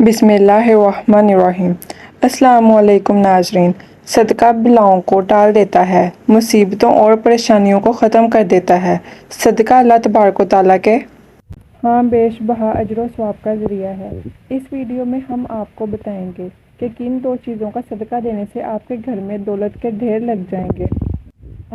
बिस्मिल्लाहिर्रहमानिर्रहीम। अस्सलामुअलैकुम नाज़रीन। सदका बलाओं को टाल देता है, मुसीबतों और परेशानियों को ख़त्म कर देता है। सदका अल्लाह तबारक व तआला के बेशबहा अजर व सवाब का ज़रिया है। इस वीडियो में हम आपको बताएंगे कि किन दो चीज़ों का सदका देने से आपके घर में दौलत के ढेर लग जाएंगे।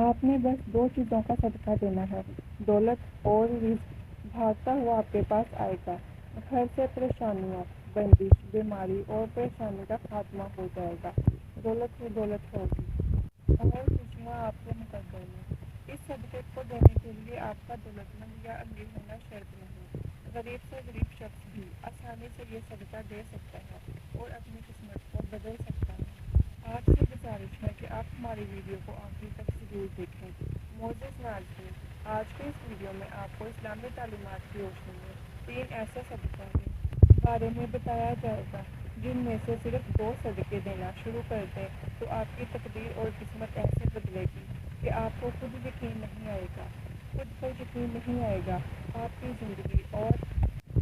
आपने बस दो चीज़ों का सदका देना है, दौलत और रिज़्क भागता हुआ आपके पास आएगा। घर से परेशानियाँ, बंदिश, बीमारी और परेशानी का खात्मा हो जाएगा। दौलत ही दौलत होगी और खुशियाँ आपके मुकद्दर में। इस सदक़े को देने के लिए आपका दौलतमंद या अमीर होना शर्त नहीं। गरीब से गरीब शख्स भी आसानी से ये सदका दे सकता है और अपनी किस्मत को बदल सकता है। आपसे गुजारिश है कि आप हमारी वीडियो को आखिर तक ज़रूर देखें। मोअज़्ज़िज़ नाज़रीन, आज के इस वीडियो में आपको इस्लामी तालीमात की रोशनी में 3 ऐसे सदक़ों के बारे में बताया जाएगा जिनमें से सिर्फ 2 सदक़े देना शुरू कर दें तो आपकी तकदीर और किस्मत ऐसे बदलेगी कि आपको खुद पर यकीन नहीं आएगा। आपकी ज़िंदगी और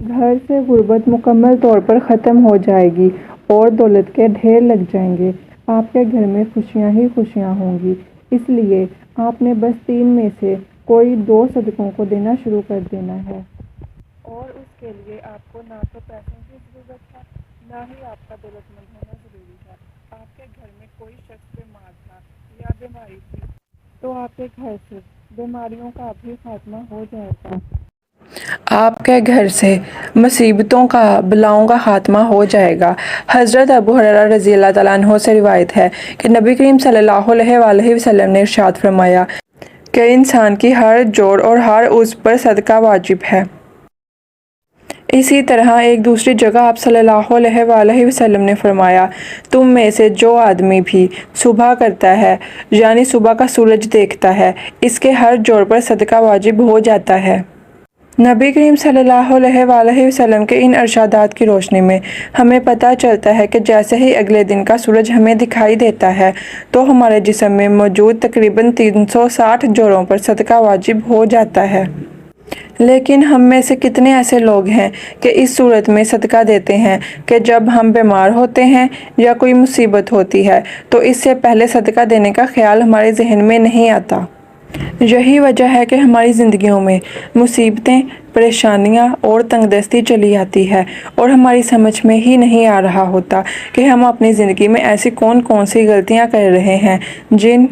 घर से गुर्बत मुकम्मल तौर पर ख़त्म हो जाएगी और दौलत के ढेर लग जाएंगे। आपके घर में खुशियाँ ही खुशियाँ होंगी। इसलिए आपने बस 3 में से कोई 2 सदक़ों को देना शुरू कर देना है और उसके लिए आपको ना तो पैसों की ज़रूरत है, ना ही आपका दौलतमंद होना ज़रूरी है। आपके घर में कोई शख्स बीमार था या बीमारी थी तो आपके घर से बीमारियों का भी खात्मा हो जाएगा। आपके घर से मुसीबतों का, बलाओं का खात्मा हो जाएगा। हज़रत अबू हुरैरा रज़ी अल्लाह तआला अन्हु से रिवायत है कि नबी करीम सल्लल्लाहु अलैहि वसल्लम ने इरशाद फरमाया कि इंसान की हर जोड़ और हर उज़्व पर सदका वाजिब है। इसी तरह एक दूसरी जगह आप सल्लल्लाहु अलैहि वसल्लम ने फरमाया, तुम में से जो आदमी भी सुबह करता है यानी सुबह का सूरज देखता है, इसके हर जोड़ पर सदका वाजिब हो जाता है। नबी करीम सल्लल्लाहु अलैहि वसल्लम के इन इरशादात की रोशनी में हमें पता चलता है कि जैसे ही अगले दिन का सूरज हमें दिखाई देता है तो हमारे जिस्म में मौजूद तकरीबन 360 जोड़ों पर सदका वाजिब हो जाता है। लेकिन हम में से कितने ऐसे लोग हैं कि इस सूरत में सदका देते हैं कि जब हम बीमार होते हैं या कोई मुसीबत होती है तो इससे पहले सदका देने का ख्याल हमारे जहन में नहीं आता। यही वजह है कि हमारी ज़िंदगियों में मुसीबतें, परेशानियां और तंगदस्ती चली आती है और हमारी समझ में ही नहीं आ रहा होता कि हम अपनी ज़िंदगी में ऐसी कौन कौन सी गलतियां कर रहे हैं जिन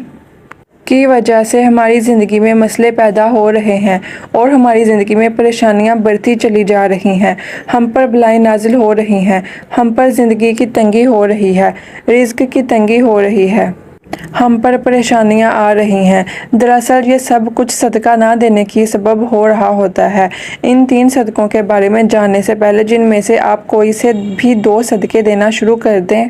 की वजह से हमारी ज़िंदगी में मसले पैदा हो रहे हैं और हमारी ज़िंदगी में परेशानियां बढ़ती चली जा रही हैं। हम पर बलाएं नाजिल हो रही हैं, हम पर ज़िंदगी की तंगी हो रही है, रिज़्क की तंगी हो रही है, हम पर परेशानियां आ रही हैं। दरअसल ये सब कुछ सदका ना देने की सबब हो रहा होता है। इन 3 सदक़ों के बारे में जानने से पहले जिनमें से आप कोई से भी 2 सदक़े देना शुरू कर दें,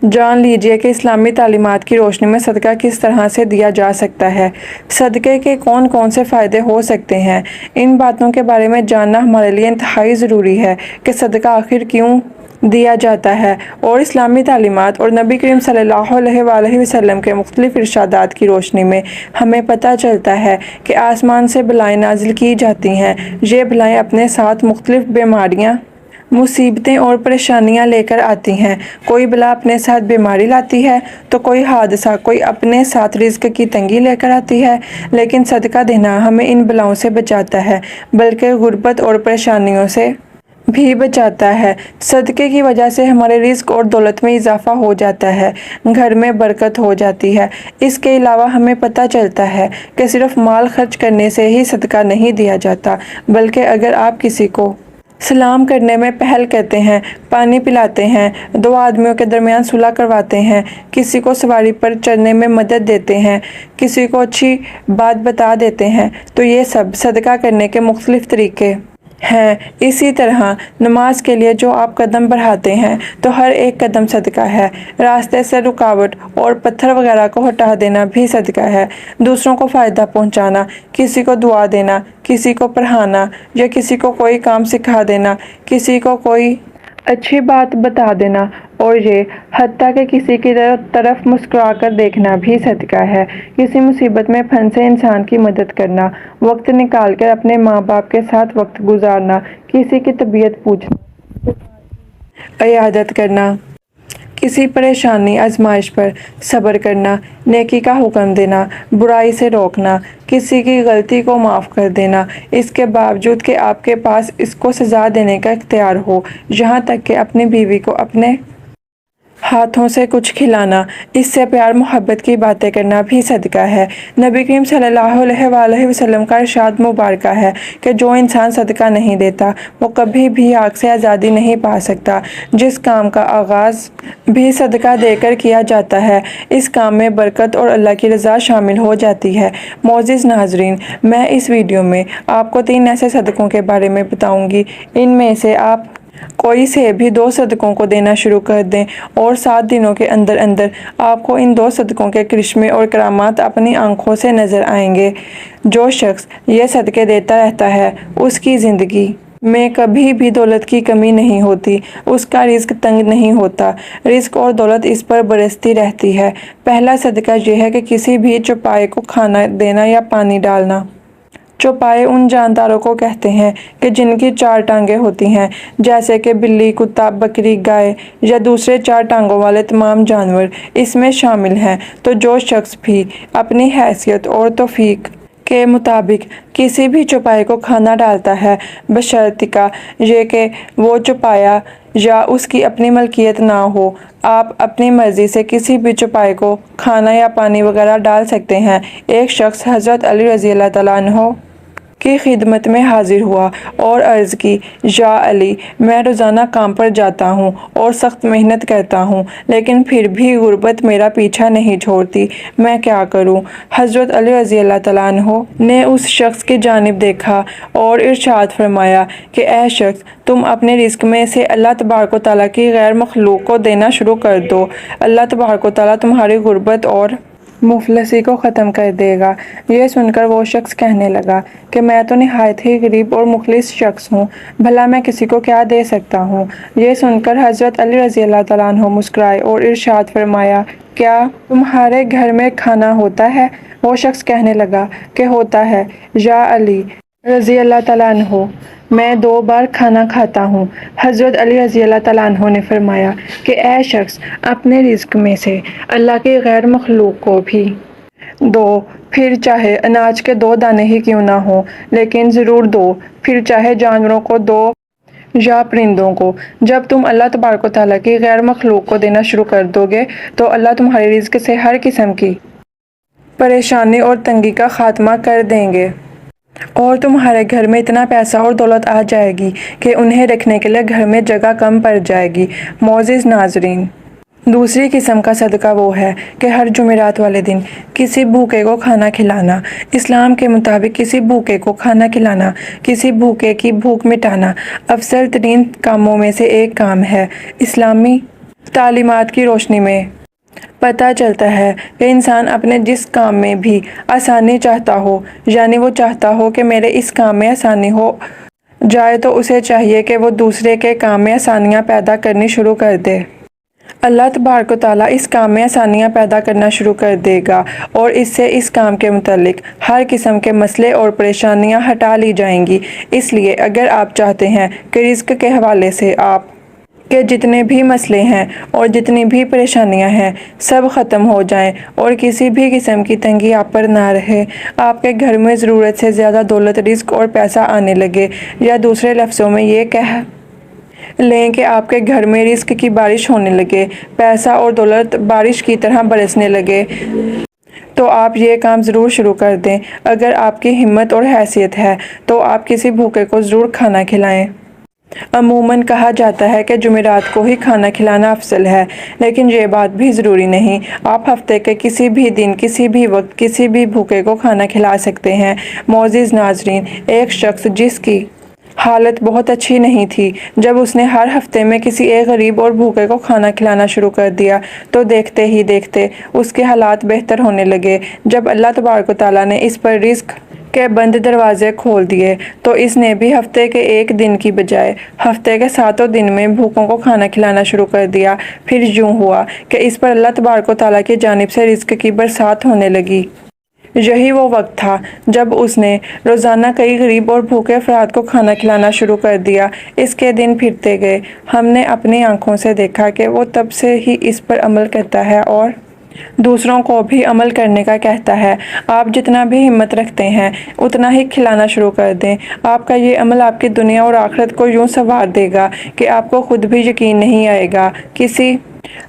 जान लीजिए कि इस्लामी तालीमात की रोशनी में सदका किस तरह से दिया जा सकता है। सदक़े के कौन कौन से फ़ायदे हो सकते हैं, इन बातों के बारे में जानना हमारे लिए इंतहाई ज़रूरी है कि सदका आखिर क्यों दिया जाता है और इस्लामी तालीमात और नबी करीम सल्लल्लाहु अलैहि वसल्लम के मुख्तलिफ़ इरशादात की रोशनी में हमें पता चलता है कि आसमान से बलाएँ नाजिल की जाती हैं। ये बलाएँ अपने साथ मुख्तलिफ़ बीमारियाँ, मुसीबतें और परेशानियां लेकर आती हैं। कोई बला अपने साथ बीमारी लाती है तो कोई हादसा, कोई अपने साथ रिज़्क की तंगी लेकर आती है। लेकिन सदका देना हमें इन बलाओं से बचाता है, बल्कि गुर्बत और परेशानियों से भी बचाता है। सदक़े की वजह से हमारे रिज़्क और दौलत में इजाफ़ा हो जाता है, घर में बरकत हो जाती है। इसके अलावा हमें पता चलता है कि सिर्फ माल खर्च करने से ही सदका नहीं दिया जाता, बल्कि अगर आप किसी को सलाम करने में पहल करते हैं, पानी पिलाते हैं, 2 आदमियों के दरमियान सुलह करवाते हैं, किसी को सवारी पर चढ़ने में मदद देते हैं, किसी को अच्छी बात बता देते हैं, तो ये सब सदका करने के मुख्तलिफ़ तरीके हैं। इसी तरह नमाज के लिए जो आप कदम बढ़ाते हैं तो हर एक कदम सदका है। रास्ते से रुकावट और पत्थर वगैरह को हटा देना भी सदका है। दूसरों को फ़ायदा पहुंचाना, किसी को दुआ देना, किसी को पढ़ाना या किसी को कोई काम सिखा देना, किसी को कोई अच्छी बात बता देना और ये हत्ता कि किसी की तरफ मुस्कुराकर देखना भी सदका है। किसी मुसीबत में फंसे इंसान की मदद करना, वक्त निकाल कर अपने माँ बाप के साथ वक्त गुजारना, किसी की तबीयत पूछना, इयादत करना, किसी परेशानी आजमाइश पर सब्र करना, नेकी का हुक्म देना, बुराई से रोकना, किसी की गलती को माफ़ कर देना, इसके बावजूद कि आपके पास इसको सज़ा देने का इख्तियार हो, यहाँ तक कि अपनी बीवी को अपने हाथों से कुछ खिलाना, इससे प्यार मोहब्बत की बातें करना भी सदका है। नबी करीम सल्लल्लाहु अलैहि वसल्लम का इरशाद मुबारक है कि जो इंसान सदका नहीं देता वो कभी भी आग से आज़ादी नहीं पा सकता। जिस काम का आगाज़ भी सदका देकर किया जाता है, इस काम में बरकत और अल्लाह की रज़ा शामिल हो जाती है। मोअज़्ज़िज़ नाज़रीन, मैं इस वीडियो में आपको 3 ऐसे सदकों के बारे में बताऊँगी। इनमें से आप कोई से भी 2 सदकों को देना शुरू कर दें और 7 दिनों के अंदर अंदर आपको इन 2 सदकों के करिश्मे और करामात अपनी आंखों से नज़र आएंगे। जो शख्स ये सदके देता रहता है उसकी ज़िंदगी में कभी भी दौलत की कमी नहीं होती, उसका रिज़्क तंग नहीं होता, रिज़्क और दौलत इस पर बरसती रहती है। पहला सदका यह है कि किसी भी चौपाए को खाना देना या पानी डालना। चौपाए उन जानदारों को कहते हैं कि जिनकी 4 टांगें होती हैं, जैसे कि बिल्ली, कुत्ता, बकरी, गाय या दूसरे 4 टांगों वाले तमाम जानवर इसमें शामिल हैं। तो जो शख्स भी अपनी हैसियत और तौफीक के मुताबिक किसी भी चौपाए को खाना डालता है, बशर्तिका ये कि वो चौपाया या उसकी अपनी मलकियत ना हो, आप अपनी मर्ज़ी से किसी भी चौपाए को खाना या पानी वगैरह डाल सकते हैं। एक शख्स हज़रत अली रज़ी अल्लाह तआला अन्हो की खिदमत में हाजिर हुआ और अर्ज़ की, या अली, मैं रोज़ाना काम पर जाता हूँ और सख्त मेहनत करता हूँ, लेकिन फिर भी गुर्बत मेरा पीछा नहीं छोड़ती, मैं क्या करूँ। हज़रत अली रज़ी अल्लाह तआला अन्हो ने उस शख्स की जानिब देखा और इरशाद फरमाया कि ए शख्स, तुम अपने रिज़्क में से अल्लाह तबारक व तआला की गैर मखलूक को देना शुरू कर दो। अल्लाह तबारक व तआला तुम्हारी गुर्बत और मुफलसी को ख़त्म कर देगा। यह सुनकर वो शख्स कहने लगा कि मैं तो निहायत ही गरीब और मुखलिस शख्स हूँ, भला मैं किसी को क्या दे सकता हूँ। यह सुनकर हज़रत अली रज़ी अल्लाह तआला अन्हो मुस्कुराए और इरशाद फरमाया, क्या तुम्हारे घर में खाना होता है? वो शख्स कहने लगा कि होता है या अली रज़ी अल्लाह तआला अन्हो, मैं 2 बार खाना खाता हूँ। हज़रत अली रज़ी अल्लाह तआला अन्हो ने फरमाया कि ए शख्स, अपने रिज़्क में से अल्लाह के गैर मखलूक को भी दो, फिर चाहे अनाज के 2 दाने ही क्यों ना हो, लेकिन ज़रूर दो, फिर चाहे जानवरों को दो या परिंदों को। जब तुम अल्लाह तबारक व तआला की गैर मखलूक को देना शुरू कर दोगे तो अल्लाह तुम्हारे रिज़्क से हर किस्म की परेशानी और तंगी का खात्मा कर देंगे और तुम्हारे घर में इतना पैसा और दौलत आ जाएगी कि उन्हें रखने के लिए घर में जगह कम पड़ जाएगी। मोअज़्ज़िज़ नाज़रीन, दूसरी किस्म का सदका वो है कि हर जुमेरात वाले दिन किसी भूखे को खाना खिलाना। इस्लाम के मुताबिक किसी भूखे को खाना खिलाना, किसी भूखे की भूख मिटाना अफजल तरीन कामों में से एक काम है। इस्लामी तालीमात की रोशनी में पता चलता है कि इंसान अपने जिस काम में भी आसानी चाहता हो, यानी वो चाहता हो कि मेरे इस काम में आसानी हो जाए, तो उसे चाहिए कि वो दूसरे के काम में आसानियाँ पैदा करनी शुरू कर दे। अल्लाह तबारक व तआला इस काम में आसानियाँ पैदा करना शुरू कर देगा और इससे इस काम के मुतालिक हर किस्म के मसले और परेशानियाँ हटा ली जाएंगी। इसलिए अगर आप चाहते हैं कि रिज़्क के हवाले से आप के जितने भी मसले हैं और जितनी भी परेशानियां हैं सब ख़त्म हो जाएं और किसी भी किस्म की तंगी आप पर ना रहे, आपके घर में ज़रूरत से ज़्यादा दौलत, रिज़्क और पैसा आने लगे, या दूसरे लफ्ज़ों में ये कह लें कि आपके घर में रिज़्क की बारिश होने लगे, पैसा और दौलत बारिश की तरह बरसने लगे, तो आप ये काम ज़रूर शुरू कर दें। अगर आपकी हिम्मत और हैसियत है तो आप किसी भूखे को ज़रूर खाना खिलाएं। अमूमन कहा जाता है कि जुमेरात को ही खाना खिलाना अफजल है, लेकिन ये बात भी ज़रूरी नहीं। आप हफ्ते के किसी भी दिन, किसी भी वक्त, किसी भी भूखे को खाना खिला सकते हैं। मोअज़्ज़िज़ नाज़रीन, एक शख्स जिसकी हालत बहुत अच्छी नहीं थी, जब उसने हर हफ्ते में किसी एक गरीब और भूखे को खाना खिलाना शुरू कर दिया तो देखते ही देखते उसके हालात बेहतर होने लगे। जब अल्लाह तबारक व तआला ने इस पर रिज़्क के बंद दरवाजे खोल दिए तो इसने भी हफ्ते के एक दिन की बजाय हफ्ते के 7 दिन में भूखों को खाना खिलाना शुरू कर दिया। फिर यूँ हुआ कि इस पर अल्लाह तबारक व तआला की जानिब से रिज़्क की बरसात होने लगी। یہی وہ وقت تھا جب اس نے روزانہ کئی غریب اور بھوکے افراد کو کھانا کھلانا شروع کر دیا۔ اس کے دن پھرتے گئے۔ ہم نے اپنی آنکھوں سے دیکھا کہ وہ تب سے ہی اس پر عمل کرتا ہے اور دوسروں کو بھی عمل کرنے کا کہتا ہے۔ آپ جتنا بھی ہمت رکھتے ہیں اتنا ہی کھلانا شروع کر دیں۔ آپ کا یہ عمل آپ کی دنیا اور آخرت کو یوں سنوار دے گا کہ آپ کو خود بھی یقین نہیں آئے گا۔ کسی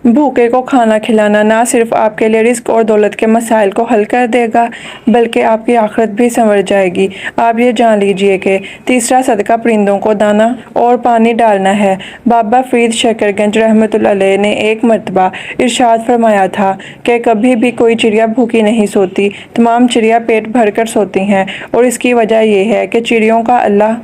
بھوکے کو کھانا کھلانا نہ صرف آپ کے لیے رزق اور دولت کے مسائل کو حل کر دے گا بلکہ آپ کی آخرت بھی سنور جائے گی۔ آپ یہ جان لیجئے کہ تیسرا صدقہ پرندوں کو دانا اور پانی ڈالنا ہے۔ بابا فرید شکر گنج رحمۃ اللہ علیہ نے ایک مرتبہ ارشاد فرمایا تھا کہ کبھی بھی کوئی چڑیا بھوکی نہیں سوتی، تمام چڑیا پیٹ بھر کر سوتی ہیں، اور اس کی وجہ یہ ہے کہ چڑیوں کا اللہ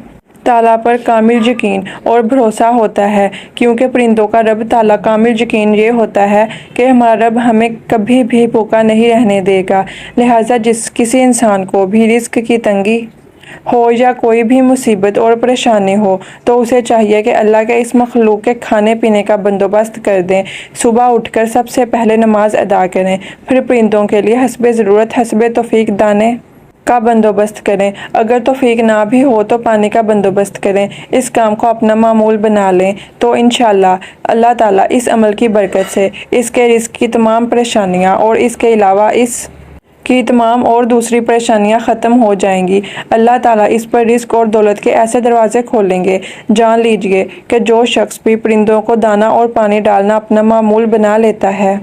تعالیٰ پر کامل یقین اور بھروسہ ہوتا ہے، کیونکہ پرندوں کا رب تعالیٰ کامل یقین یہ ہوتا ہے کہ ہمارا رب ہمیں کبھی بھی بھوکا نہیں رہنے دے گا۔ لہٰذا کسی انسان کو بھی رزق کی تنگی ہو یا کوئی بھی مصیبت اور پریشانی ہو تو اسے چاہیے کہ اللہ کے اس مخلوق کے کھانے پینے کا بندوبست کر دیں۔ صبح اٹھ کر سب سے پہلے نماز ادا کریں، پھر پرندوں کے لیے حسب ضرورت حسب توفیق دانے کا بندوبست کریں۔ اگر توفیق نہ بھی ہو تو پانی کا بندوبست کریں۔ اس کام کو اپنا معمول بنا لیں تو انشاءاللہ اللہ تعالیٰ اس عمل کی برکت سے اس کے رزق کی تمام پریشانیاں اور اس کے علاوہ اس کی تمام اور دوسری پریشانیاں ختم ہو جائیں گی۔ اللہ تعالیٰ اس پر رزق اور دولت کے ایسے دروازے کھولیں گے۔ جان لیجئے کہ جو شخص بھی پرندوں کو دانا اور پانی ڈالنا اپنا معمول بنا لیتا ہے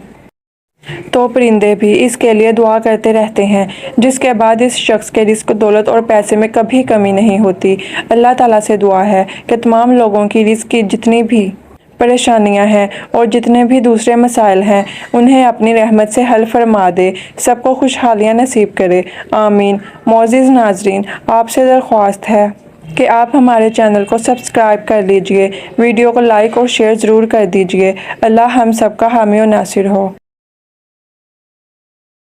تو پرندے بھی اس کے لیے دعا کرتے رہتے ہیں، جس کے بعد اس شخص کے رزق، دولت اور پیسے میں کبھی کمی نہیں ہوتی۔ اللہ تعالیٰ سے دعا ہے کہ تمام لوگوں کی رزق کی جتنی بھی پریشانیاں ہیں اور جتنے بھی دوسرے مسائل ہیں انہیں اپنی رحمت سے حل فرما دے، سب کو خوشحالیاں نصیب کرے، آمین۔ معزز ناظرین، آپ سے درخواست ہے کہ آپ ہمارے چینل کو سبسکرائب کر لیجئے، ویڈیو کو لائک اور شیئر ضرور کر دیجئے۔ اللہ ہم سب کا حامی و ناصر ہو۔